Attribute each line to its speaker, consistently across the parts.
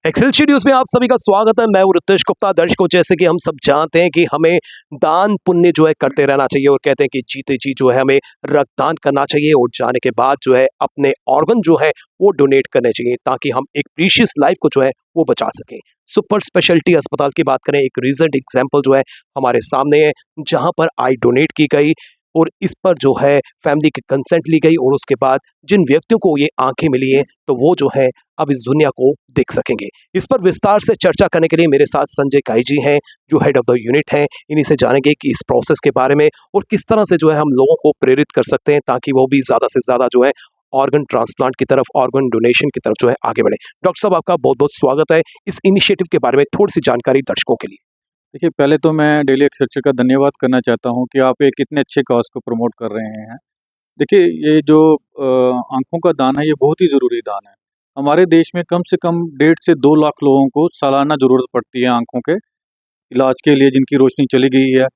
Speaker 1: एक्सेलशी news में आप सभी का स्वागत है। मैं हूं रितेश गुप्ता। दर्शकों, जैसे कि हम सब जानते हैं कि हमें दान पुण्य जो है करते रहना चाहिए और कहते हैं कि जीते जी जो है हमें रक्तदान करना चाहिए और जाने के बाद जो है अपने ऑर्गन जो है वो डोनेट करने चाहिए ताकि हम एक प्रीशियस लाइफ को जो है वो बचा सकें। सुपर स्पेशलिटी अस्पताल की बात करें, एक रीसेंट एग्जाम्पल जो है हमारे सामने है, जहां पर आई डोनेट की गई और इस पर जो है फैमिली की कंसेंट ली गई और उसके बाद जिन व्यक्तियों को ये आंखें मिली हैं तो वो जो है अब इस दुनिया को देख सकेंगे। इस पर विस्तार से चर्चा करने के लिए मेरे साथ संजय काई जी हैं, जो हेड ऑफ द यूनिट हैं। इन्हीं से जानेंगे कि इस प्रोसेस के बारे में और किस तरह से जो है हम लोगों को प्रेरित कर सकते हैं ताकि वो भी ज़्यादा से ज़्यादा जो है ऑर्गन ट्रांसप्लांट की तरफ, ऑर्गन डोनेशन की तरफ जो है आगे बढ़े। डॉक्टर साहब, आपका बहुत बहुत स्वागत है। इस इनिशिएटिव के बारे में थोड़ी सी जानकारी दर्शकों के लिए।
Speaker 2: देखिए, पहले तो मैं डेली एक्सरसाइज का धन्यवाद करना चाहता हूँ कि आप एक इतने अच्छे कॉज को प्रमोट कर रहे हैं। देखिए, ये जो आँखों का दान है, ये बहुत ही ज़रूरी दान है। हमारे देश में कम से कम 1.5 से 2 लाख लोगों को सालाना ज़रूरत पड़ती है आँखों के इलाज के लिए, जिनकी रोशनी चली गई है,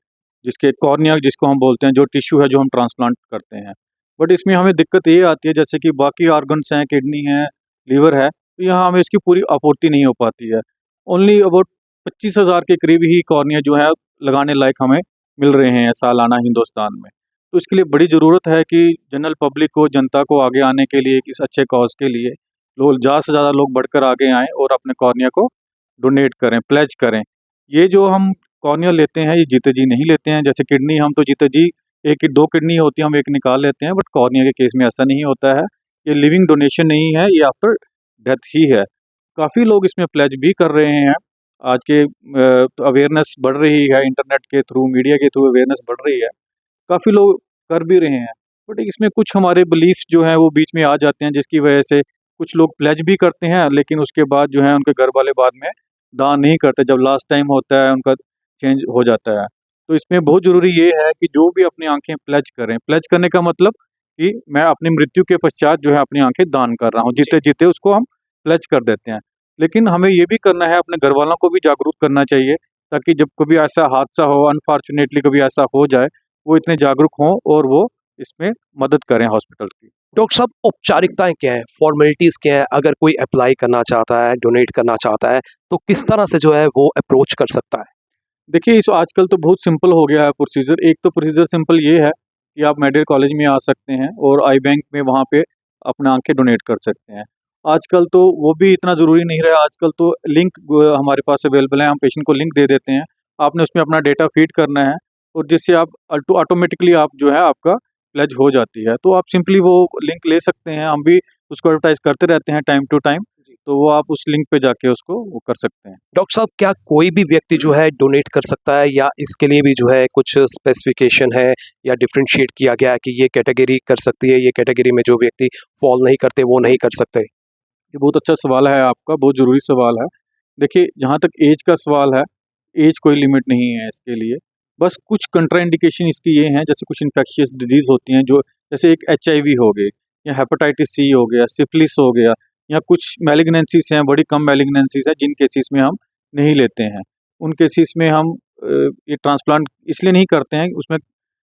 Speaker 2: जिसके कॉर्निया जिसको हम बोलते हैं, जो टिश्यू है जो हम ट्रांसप्लांट करते हैं। बट इसमें हमें दिक्कत ये आती है, जैसे कि बाकी ऑर्गन्स हैं, किडनी है, लीवर है, तो यहाँ हमें इसकी पूरी आपूर्ति नहीं हो पाती है। ओनली अबाउट 25,000 के करीब ही कॉर्निया जो है लगाने लायक हमें मिल रहे हैं सालाना हिंदुस्तान में। तो इसके लिए बड़ी ज़रूरत है कि जनरल पब्लिक को, जनता को आगे आने के लिए, इस अच्छे कॉज के लिए लोग ज़्यादा से ज़्यादा लोग बढ़कर आगे आएँ और अपने कॉर्निया को डोनेट करें, प्लेज करें। ये जो हम कॉर्निया लेते हैं, ये जीते जी नहीं लेते हैं। जैसे किडनी, हम तो जीते जी एक 2 किडनी होती है, हम एक निकाल लेते हैं, बट कॉर्निया के केस में ऐसा नहीं होता है। ये लिविंग डोनेशन नहीं है, ये आफ्टर डेथ ही है। काफ़ी लोग इसमें प्लेज भी कर रहे हैं। आज के अवेयरनेस बढ़ रही है, इंटरनेट के थ्रू, मीडिया के थ्रू अवेयरनेस बढ़ रही है। काफ़ी लोग कर भी रहे हैं, बट इसमें कुछ हमारे बिलीफ्स जो हैं वो बीच में आ जाते हैं, जिसकी वजह से कुछ लोग प्लेज भी करते हैं, लेकिन उसके बाद जो है उनके घर वाले बाद में दान नहीं करते, जब लास्ट टाइम होता है उनका चेंज हो जाता है। तो इसमें बहुत ज़रूरी ये है कि जो भी अपनी आँखें प्लेज करें, प्लेज करने का मतलब कि मैं अपनी मृत्यु के पश्चात जो है अपनी आँखें दान कर रहा हूँ, जीते-जीते उसको हम प्लेज कर देते हैं। लेकिन हमें ये भी करना है, अपने घरवालों को भी जागरूक करना चाहिए, ताकि जब कभी ऐसा हादसा हो, अनफॉर्चुनेटली कभी ऐसा हो जाए, वो इतने जागरूक हों और वो इसमें मदद करें हॉस्पिटल की।
Speaker 1: डॉक्टर साहब, औपचारिकताएं क्या है, फॉर्मेलिटीज क्या है? अगर कोई अप्लाई करना चाहता है, डोनेट करना चाहता है, तो किस तरह से जो है वो अप्रोच कर सकता है?
Speaker 2: देखिए, इस आजकल तो बहुत सिंपल हो गया है प्रोसीजर। एक तो प्रोसीजर सिंपल ये है कि आप मेडिकल कॉलेज में आ सकते हैं और आई बैंक में वहाँ पे अपना आँखें डोनेट कर सकते हैं। आजकल तो वो भी इतना ज़रूरी नहीं रहा, आजकल तो लिंक हमारे पास अवेलेबल है, हम पेशेंट को लिंक दे देते हैं। आपने उसमें अपना डेटा फ़ीड करना है और जिससे आप ऑटोमेटिकली आप जो है आपका प्लेज हो जाती है। तो आप सिंपली वो लिंक ले सकते हैं, हम भी उसको एडवर्टाइज़ करते रहते हैं टाइम टू टाइम, तो वो आप उस लिंक पे जाके उसको वो कर सकते हैं।
Speaker 1: डॉक्टर साहब, क्या कोई भी व्यक्ति जो है डोनेट कर सकता है या इसके लिए भी जो है कुछ स्पेसिफिकेशन है या डिफरेंशिएट किया गया है कि ये कैटेगरी कर सकती है, ये कैटेगरी में जो व्यक्ति फॉल नहीं करते वो नहीं कर सकते?
Speaker 2: ये बहुत अच्छा सवाल है आपका, बहुत ज़रूरी सवाल है। देखिए, जहाँ तक ऐज का सवाल है, ऐज कोई लिमिट नहीं है इसके लिए। बस कुछ कंट्राइंडिकेशन इसकी ये हैं, जैसे कुछ इन्फेक्शियस डिज़ीज़ होती हैं, जो जैसे एक एचआईवी हो गई या हेपेटाइटिस सी हो गया, सिफिलिस हो गया, या कुछ मैलिग्नेंसीज़ हैं, बड़ी कम मैलिग्नेंसीज़ हैं, जिन केसेस में हम नहीं लेते हैं। उन केसेस में हम ये ट्रांसप्लांट इसलिए नहीं करते हैं, उसमें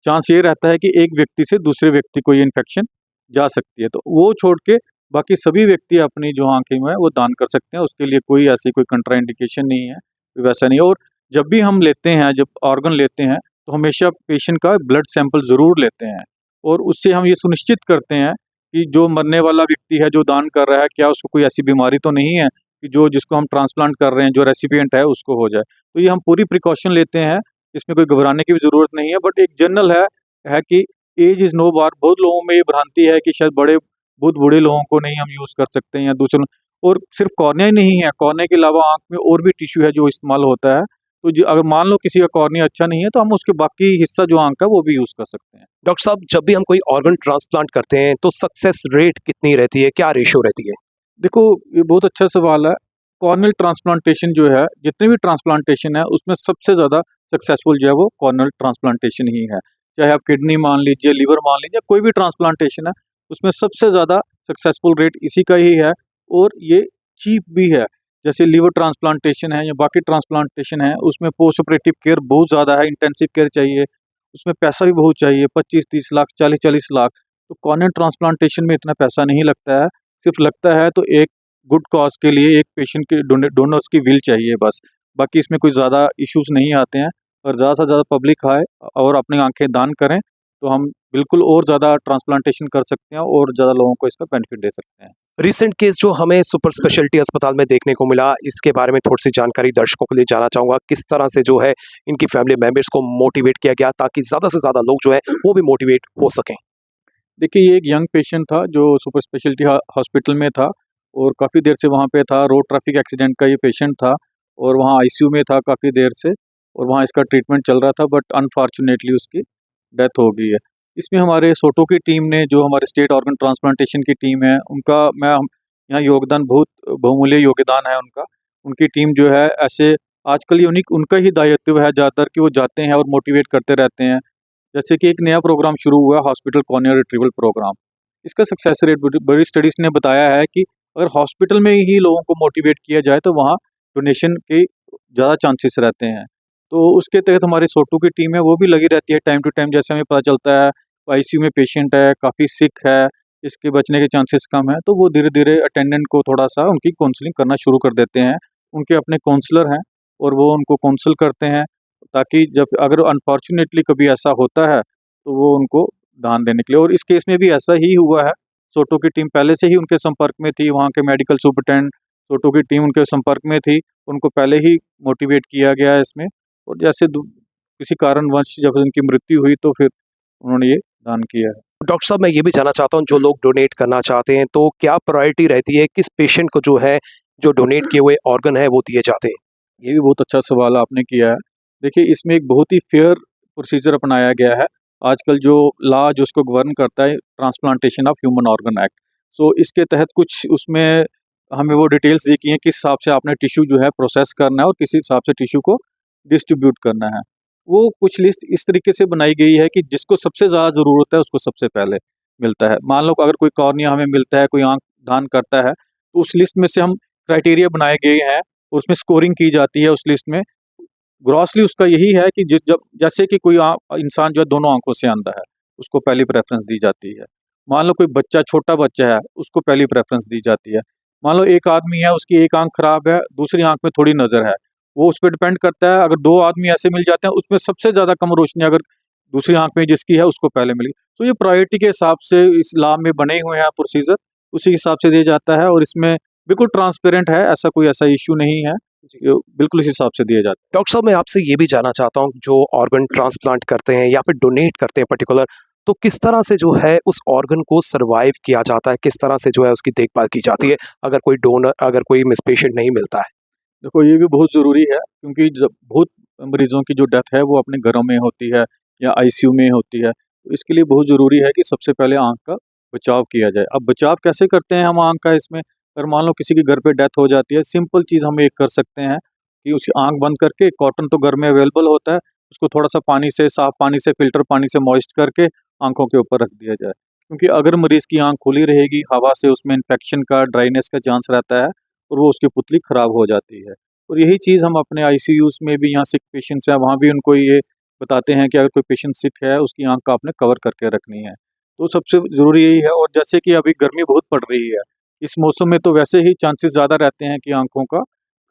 Speaker 2: चांस ये रहता है कि एक व्यक्ति से दूसरे व्यक्ति को ये इन्फेक्शन जा सकती है। तो वो छोड़ के बाकी सभी व्यक्ति अपनी जो आँखें में है वो दान कर सकते हैं, उसके लिए कोई ऐसी कोई कंट्राइंडिकेशन नहीं है, कोई वैसा नहीं है। और जब भी हम लेते हैं, जब ऑर्गन लेते हैं, तो हमेशा पेशेंट का ब्लड सैंपल ज़रूर लेते हैं और उससे हम ये सुनिश्चित करते हैं कि जो मरने वाला व्यक्ति है, जो दान कर रहा है, क्या उसको कोई ऐसी बीमारी तो नहीं है कि जो जिसको हम ट्रांसप्लांट कर रहे हैं, जो रेसिपिएंट है उसको हो जाए। तो ये हम पूरी प्रिकॉशन लेते हैं, इसमें कोई घबराने की भी ज़रूरत नहीं है। बट एक जनरल है कि एज इज़ नो बार। बहुत लोगों में ये भ्रांति है कि शायद बहुत बूढ़े लोगों को नहीं हम यूज़ कर सकते हैं या दूसरे। और सिर्फ कॉर्निया ही नहीं है, कॉर्निया के अलावा आँख में और भी टिश्यू है जो इस्तेमाल होता है। तो जो अगर मान लो किसी का कॉर्निया अच्छा नहीं है, तो हम उसके बाकी हिस्सा जो आँख का वो भी यूज़ कर सकते हैं।
Speaker 1: डॉक्टर साहब, जब भी हम कोई ऑर्गन ट्रांसप्लांट करते हैं तो सक्सेस रेट कितनी रहती है, क्या रेशियो रहती है?
Speaker 2: देखो, ये बहुत अच्छा सवाल है। कॉर्नियल ट्रांसप्लांटेशन जो है, जितने भी ट्रांसप्लांटेशन है, उसमें सबसे ज़्यादा सक्सेसफुल जो है वो कॉर्नियल ट्रांसप्लांटेशन ही है। चाहे आप किडनी मान लीजिए, लीवर मान लीजिए, कोई भी ट्रांसप्लांटेशन है, उसमें सबसे ज़्यादा सक्सेसफुल रेट इसी का ही है और ये चीप भी है। जैसे लीवर ट्रांसप्लांटेशन है या बाकी ट्रांसप्लांटेशन है, उसमें पोस्ट ऑपरेटिव केयर बहुत ज़्यादा है, इंटेंसिव केयर चाहिए, उसमें पैसा भी बहुत चाहिए, 25-30 लाख, 40-40 लाख। तो कॉर्नियल ट्रांसप्लांटेशन में इतना पैसा नहीं लगता है, सिर्फ लगता है तो एक गुड कॉज के लिए एक पेशेंट के डोनर्स की विल चाहिए बस। बाकी इसमें कोई ज़्यादा इश्यूज नहीं आते हैं। और ज़्यादा से ज़्यादा पब्लिक आए और अपनी आंखें दान करें तो हम बिल्कुल और ज़्यादा ट्रांसप्लांटेशन कर सकते हैं और ज़्यादा लोगों को इसका बेनिफिट दे सकते हैं।
Speaker 1: रिसेंट केस जो हमें सुपर स्पेशलिटी अस्पताल में देखने को मिला, इसके बारे में थोड़ी सी जानकारी दर्शकों के लिए जानना चाहूँगा। किस तरह से जो है इनकी फैमिली मेंबर्स को मोटिवेट किया गया ताकि ज़्यादा से ज़्यादा लोग जो है वो भी मोटिवेट हो सकें?
Speaker 2: देखिए, ये एक यंग पेशेंट था जो सुपर स्पेशलिटी हॉस्पिटल में था और काफ़ी देर से वहाँ पे था। रोड ट्रैफिक एक्सीडेंट का ये पेशेंट था और वहाँ आईसीयू में था काफ़ी देर से और वहाँ इसका ट्रीटमेंट चल रहा था, बट अनफॉर्चुनेटली उसकी डेथ हो गई है। इसमें हमारे सोटो की टीम ने, जो हमारे स्टेट ऑर्गन ट्रांसप्लांटेशन की टीम है, उनका मैं यहाँ योगदान, बहुत बहुमूल्य योगदान है उनका। उनकी टीम जो है ऐसे आजकल ये उनका ही दायित्व है ज़्यादातर कि वो जाते हैं और मोटिवेट करते रहते हैं। जैसे कि एक नया प्रोग्राम शुरू हुआ, हॉस्पिटल कॉर्निया रिट्रीवल प्रोग्राम। इसका सक्सेस रेट बड़ी स्टडीज ने बताया है कि अगर हॉस्पिटल में ही लोगों को मोटिवेट किया जाए तो वहाँ डोनेशन के ज़्यादा चांसेस रहते हैं। तो उसके तहत हमारी सोटू की टीम है, वो भी लगी रहती है टाइम टू टाइम। जैसे हमें पता चलता है आईसीयू में पेशेंट है, काफ़ी सिक है, इसके बचने के चांसेस कम है, तो वो धीरे धीरे अटेंडेंट को थोड़ा सा उनकी काउंसलिंग करना शुरू कर देते हैं। उनके अपने काउंसलर हैं और वो उनको काउंसल करते हैं ताकि जब अगर अनफॉर्चुनेटली कभी ऐसा होता है तो वो उनको दान देने के लिए। और इस केस में भी ऐसा ही हुआ है। सोटो की टीम पहले से ही उनके संपर्क में थी, वहाँ के मेडिकल सुपरटेंडेंट, सोटो की टीम उनके संपर्क में थी, उनको पहले ही मोटिवेट किया गया है इसमें। और जैसे किसी कारणवश जब उनकी मृत्यु हुई तो फिर उन्होंने ये दान किया है।
Speaker 1: डॉक्टर साहब, मैं ये भी जानना चाहता हूँ, जो लोग डोनेट करना चाहते हैं तो क्या प्रायोरिटी रहती है, किस पेशेंट को जो है जो डोनेट किए हुए ऑर्गन है वो दिए जाते हैं?
Speaker 2: ये भी बहुत अच्छा सवाल आपने किया है। देखिए, इसमें एक बहुत ही फेयर प्रोसीजर अपनाया गया है। आजकल जो लॉ जो उसको गवर्न करता है, transplantation of human organ act. So इसके तहत कुछ उसमें हमें वो डिटेल्स दी गई हैं किस हिसाब से आपने टिश्यू जो है प्रोसेस करना है और किस हिसाब से टिश्यू को डिस्ट्रीब्यूट करना है। वो कुछ लिस्ट इस तरीके से बनाई गई है कि जिसको सबसे ज़्यादा ज़रूरत है उसको सबसे पहले मिलता है। मान लो अगर कोई कॉर्निया हमें मिलता है, कोई आँख दान करता है, तो उस लिस्ट में से हम क्राइटेरिया बनाए गए हैं, उसमें स्कोरिंग की जाती है उस लिस्ट में। ग्रॉसली उसका यही है कि जिस जब जैसे कि कोई इंसान जो है दोनों आँखों से अंधा है, उसको पहली प्रेफ़रेंस दी जाती है। मान लो कोई बच्चा, छोटा बच्चा है, उसको पहली प्रेफ़रेंस दी जाती है। मान लो एक आदमी है, उसकी एक आँख खराब है, दूसरी आँख में थोड़ी नज़र है, वो उस पे डिपेंड करता है। अगर 2 आदमी ऐसे मिल जाते हैं, उसमें सबसे ज़्यादा कम रोशनी अगर दूसरी आँख में जिसकी है, उसको पहले मिलेगी। तो ये प्रायोरिटी के हिसाब से इस लॉ में बने हुए हैं प्रोसीजर, उसी हिसाब से दिया जाता है और इसमें बिल्कुल ट्रांसपेरेंट है, ऐसा इश्यू नहीं है। ये बिल्कुल इस हिसाब से दिए जाते हैं।
Speaker 1: डॉक्टर साहब, मैं आपसे ये भी जानना चाहता हूँ, जो ऑर्गन ट्रांसप्लांट करते हैं या फिर डोनेट करते हैं पर्टिकुलर, तो किस तरह से जो है उस ऑर्गन को सर्वाइव किया जाता है, किस तरह से जो है उसकी देखभाल की जाती है अगर कोई डोनर, अगर कोई मिस पेशेंट नहीं मिलता है?
Speaker 2: देखो, ये भी बहुत ज़रूरी है क्योंकि जब बहुत मरीज़ों की जो डेथ है वो अपने घरों में होती है या आईसीयू में होती है। तो इसके लिए बहुत ज़रूरी है कि सबसे पहले आँख का बचाव किया जाए। अब बचाव कैसे करते हैं हम आँख का इसमें? अगर मान लो किसी के घर पे डेथ हो जाती है, सिंपल चीज़ हम एक कर सकते हैं कि उसकी आँख बंद करके, कॉटन तो घर में अवेलेबल होता है, उसको थोड़ा-सा पानी से, साफ पानी से, फ़िल्टर पानी से मॉइस्ट करके आँखों के ऊपर रख दिया जाए। क्योंकि अगर मरीज़ की आँख खुली रहेगी, हवा से उसमें इन्फेक्शन का, ड्राइनेस का चांस रहता है और वो उसकी पुतली खराब हो जाती है। और यही चीज़ हम अपने आईसीयूज़ में भी, यहाँ सिक पेशेंट्स हैं, वहाँ भी उनको ये बताते हैं कि अगर कोई पेशेंट सिक है, उसकी आँख का आपने कवर करके रखनी है। तो सबसे ज़रूरी यही है। और जैसे कि अभी गर्मी बहुत पड़ रही है, इस मौसम में तो वैसे ही चांसेस ज़्यादा रहते हैं कि आँखों का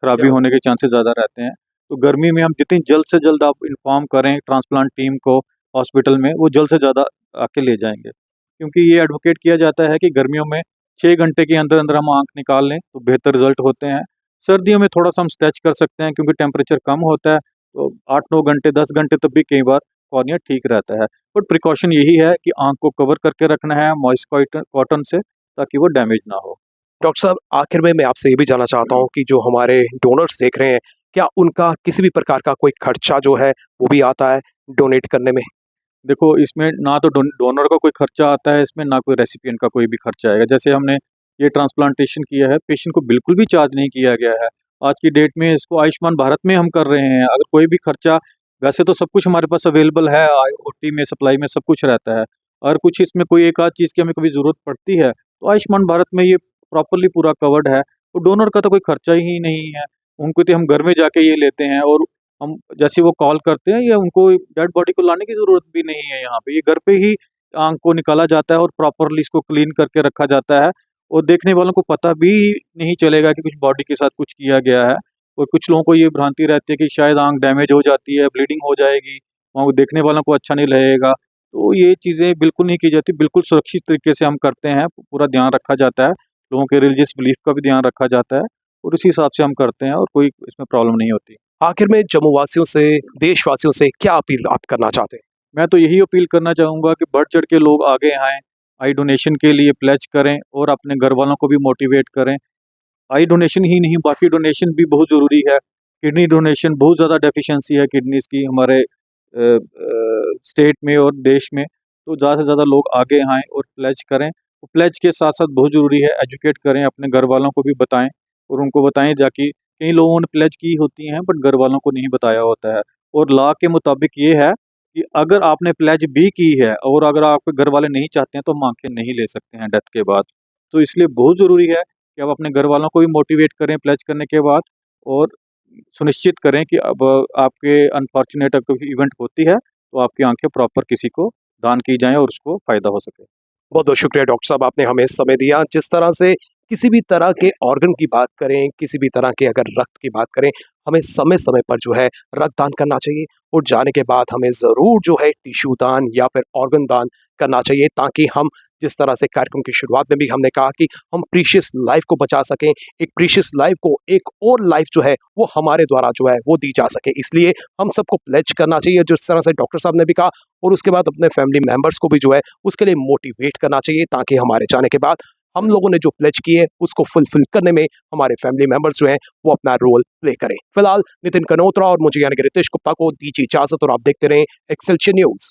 Speaker 2: खराबी होने के चांसेस ज़्यादा रहते हैं। तो गर्मी में हम जितनी जल्द से जल्द आप इन्फॉर्म करें ट्रांसप्लांट टीम को हॉस्पिटल में, वो जल्द से ज़्यादा आके ले जाएँगे। क्योंकि ये एडवोकेट किया जाता है कि गर्मियों में 6 घंटे के अंदर-अंदर हम आँख निकाल लें, तो बेहतर रिज़ल्ट होते हैं। सर्दियों में थोड़ा-सा हम स्ट्रेच कर सकते हैं क्योंकि टेम्परेचर कम होता है, तो 8-9 घंटे, 10 घंटे तक भी कई बार कॉर्निया ठीक रहता है। बट प्रिकॉशन यही है कि आँख को कवर करके रखना है मॉइस्ट कॉटन से, ताकि वो डैमेज ना हो।
Speaker 1: डॉक्टर साहब, आखिर में मैं आपसे ये भी जानना चाहता हूँ कि जो हमारे डोनर्स देख रहे हैं, क्या उनका किसी भी प्रकार का कोई खर्चा जो है वो भी आता है डोनेट करने में?
Speaker 2: देखो, इसमें ना तो डोनर का कोई खर्चा आता है इसमें, ना कोई रेसिपिएंट का कोई भी खर्चा आएगा। जैसे हमने ये ट्रांसप्लांटेशन किया है, पेशेंट को बिल्कुल भी चार्ज नहीं किया गया है। आज की डेट में इसको आयुष्मान भारत में हम कर रहे हैं। अगर कोई भी खर्चा, वैसे तो सब कुछ हमारे पास अवेलेबल है, ओटी में, सप्लाई में सब कुछ रहता है। और कुछ इसमें कोई एक आध चीज़ की हमें कभी ज़रूरत पड़ती है, तो आयुष्मान भारत में ये प्रॉपर्ली पूरा कवर्ड है। तो डोनर का तो कोई खर्चा ही नहीं है। उनको तो हम घर में जाके ये लेते हैं और हम जैसे वो कॉल करते हैं, या उनको डेड बॉडी को लाने की ज़रूरत भी नहीं है यहाँ पे। ये घर पे ही आँख को निकाला जाता है और प्रॉपरली इसको क्लीन करके रखा जाता है और देखने वालों को पता भी नहीं चलेगा कि कुछ बॉडी के साथ कुछ किया गया है। और कुछ लोगों को ये भ्रांति रहती है कि शायद आँख डैमेज हो जाती है, ब्लीडिंग हो जाएगी, वहाँ को देखने वालों को अच्छा नहीं लगेगा। तो ये चीज़ें बिल्कुल नहीं की जाती, बिल्कुल सुरक्षित तरीके से हम करते हैं, पूरा ध्यान रखा जाता है, लोगों के रिलीजियस बिलीफ का भी ध्यान रखा जाता है और उसी हिसाब से हम करते हैं और कोई इसमें प्रॉब्लम नहीं होती।
Speaker 1: आखिर में जम्मू वासियों से, देशवासियों से क्या अपील आप करना चाहते हैं?
Speaker 2: मैं तो यही अपील करना चाहूँगा कि बढ़-चढ़ के लोग आगे आएँ, आई डोनेशन के लिए प्लेज करें और अपने घरवालों को भी मोटिवेट करें। आई डोनेशन ही नहीं, बाकी डोनेशन भी बहुत ज़रूरी है। किडनी डोनेशन बहुत ज़्यादा डेफिशिएंसी है किडनीज़ की हमारे स्टेट में और देश में। तो ज़्यादा से ज़्यादा लोग आगे आएँ और प्लेज करें। तो प्लेज के साथ-साथ बहुत ज़रूरी है एजुकेट करें, अपने घरवालों को भी बताएँ और उनको बताएँ जाकि कई लोगों ने प्लेज की होती हैं बट घरवालों को नहीं बताया होता है। और लॉ के मुताबिक ये है कि अगर आपने प्लेज भी की है और अगर आपके घरवाले नहीं चाहते हैं तो हम आँखें नहीं ले सकते हैं डेथ के बाद। तो इसलिए बहुत ज़रूरी है कि आप अपने घरवालों को भी मोटिवेट करें प्लेज करने के बाद और सुनिश्चित करें कि अब आपके अनफॉर्चुनेट अगर कोई इवेंट होती है, तो आपकी आँखें प्रॉपर किसी को दान की जाएँ और उसको फ़ायदा हो सके।
Speaker 1: बहुत बहुत शुक्रिया डॉक्टर साहब, आपने हमें समय दिया। जिस तरह से किसी भी तरह के ऑर्गन की बात करें, किसी भी तरह के अगर रक्त की बात करें, हमें समय समय पर जो है रक्तदान करना चाहिए और जाने के बाद हमें ज़रूर जो है टिश्यू दान या फिर ऑर्गन दान करना चाहिए, ताकि हम जिस तरह से कार्यक्रम की शुरुआत में भी हमने कहा कि हम प्रीशियस लाइफ को बचा सकें, एक प्रीशियस लाइफ को एक और लाइफ जो है वो हमारे द्वारा जो है वो दी जा सके। इसलिए हम सबको प्लेज करना चाहिए जिस तरह से डॉक्टर साहब ने भी कहा, और उसके बाद अपने फैमिली मेंबर्स को भी जो है उसके लिए मोटिवेट करना चाहिए, ताकि हमारे जाने के बाद हम लोगों ने जो प्लेज की है उसको फुलफिल करने में हमारे फैमिली मेंबर्स जो हैं वो अपना रोल प्ले करें। फिलहाल नितिन कनोत्रा और मुझे यानी कि रितेश गुप्ता को दीजिए इजाजत और आप देखते रहें एक्सेलशियर न्यूज।